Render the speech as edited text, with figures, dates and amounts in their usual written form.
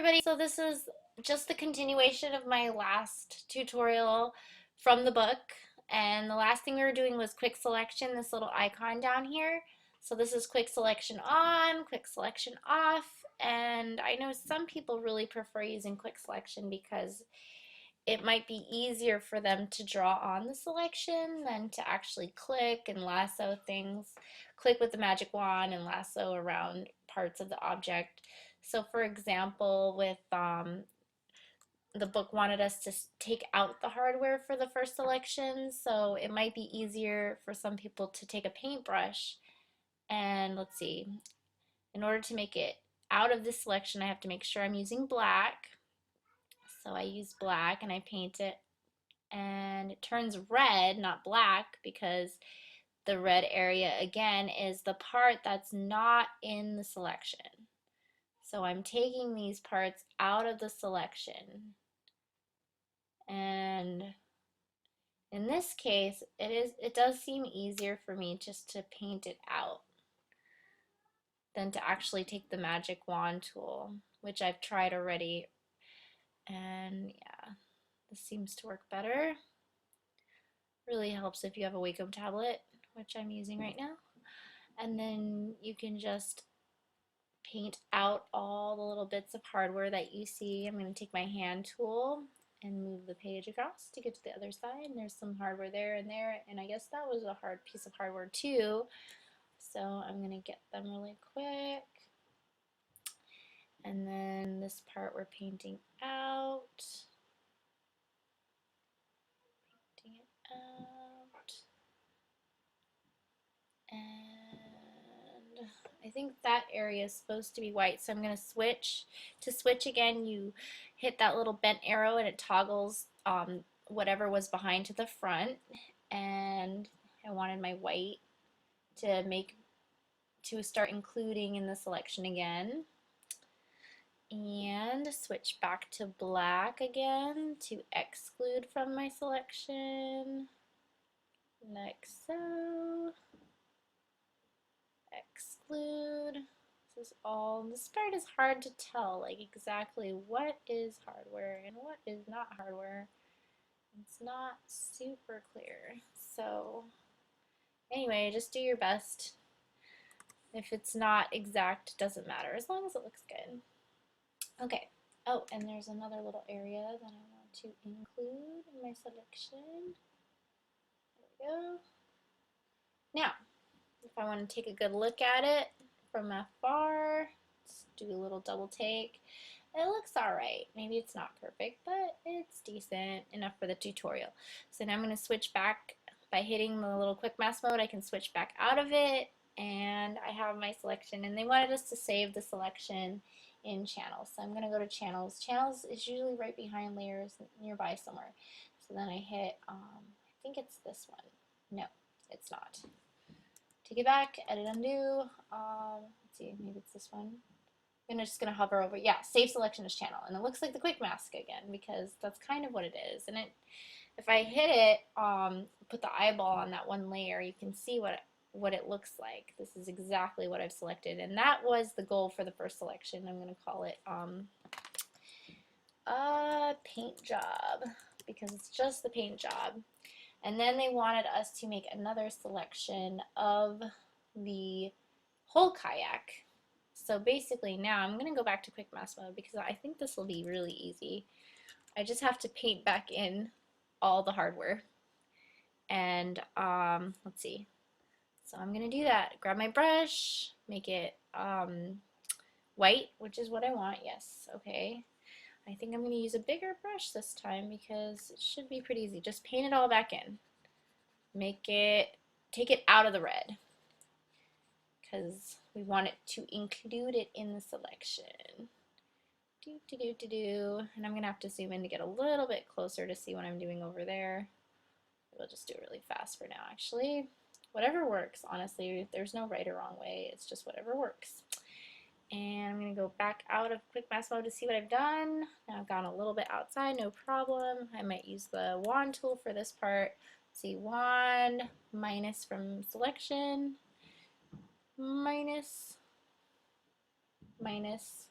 everybody, so this is just the continuation of my last tutorial from the book, and the last thing we were doing was quick selection, this little icon down here. So this is quick selection on, quick selection off, and I know some people really prefer using quick selection because it might be easier for them to draw on the selection than to actually click and lasso things, click with the magic wand and lasso around parts of the object. So for example, with the book wanted us to take out the hardware for the first selection, so it might be easier for some people to take a paintbrush and let's see, in order to make it out of this selection, I have to make sure I'm using black. So I use black and I paint it, and it turns red, not black, because the red area again is the part that's not in the selection. So I'm taking these parts out of the selection, and in this case it does seem easier for me just to paint it out than to actually take the magic wand tool, which I've tried already, and yeah, this seems to work better. Really helps if you have a Wacom tablet, which I'm using right now. And then you can just paint out all the little bits of hardware that you see. I'm going to take my hand tool and move the page across to get to the other side. And there's some hardware there, and I guess that was a hard piece of hardware too. So I'm going to get them really quick. And then this part we're painting out. Painting it out. And I think that area is supposed to be white, so I'm going to switch. To switch again, you hit that little bent arrow and it toggles whatever was behind to the front, and I wanted my white to start including in the selection again, and switch back to black again to exclude from my selection, like so. Exclude. This part is hard to tell, like exactly what is hardware and what is not hardware. It's not super clear. So anyway, just do your best. If it's not exact, it doesn't matter, as long as it looks good. Okay. Oh, and there's another little area that I want to include in my selection. There we go. Now, if I want to take a good look at it from afar, let's do a little double take. It looks alright. Maybe it's not perfect, but it's decent enough for the tutorial. So now I'm going to switch back by hitting the little quick mask mode. I can switch back out of it, and I have my selection. And they wanted us to save the selection in channels. So I'm going to go to channels. Channels is usually right behind layers nearby somewhere. So then I hit, I think it's this one. No, it's not. Take it back, edit, undo. Let's see, maybe it's this one. I'm just gonna hover over, yeah, save selection as channel, and it looks like the quick mask again because that's kind of what it is. And if I hit it, put the eyeball on that one layer, you can see what it looks like. This is exactly what I've selected, and that was the goal for the first selection. I'm gonna call it paint job because it's just the paint job. And then they wanted us to make another selection of the whole kayak. So basically now I'm going to go back to quick mask mode because I think this will be really easy. I just have to paint back in all the hardware. And let's see. So I'm going to do that. Grab my brush, make it white, which is what I want. Yes, okay. I think I'm going to use a bigger brush this time because it should be pretty easy. Just paint it all back in. Take it out of the red because we want it to include it in the selection. And I'm going to have to zoom in to get a little bit closer to see what I'm doing over there. We'll just do it really fast for now, actually. Whatever works, honestly. There's no right or wrong way. It's just whatever works. And I'm going to go back out of quick mask mode to see what I've done. Now I've gone a little bit outside, no problem. I might use the wand tool for this part. Let's see, wand, minus from selection, minus, minus,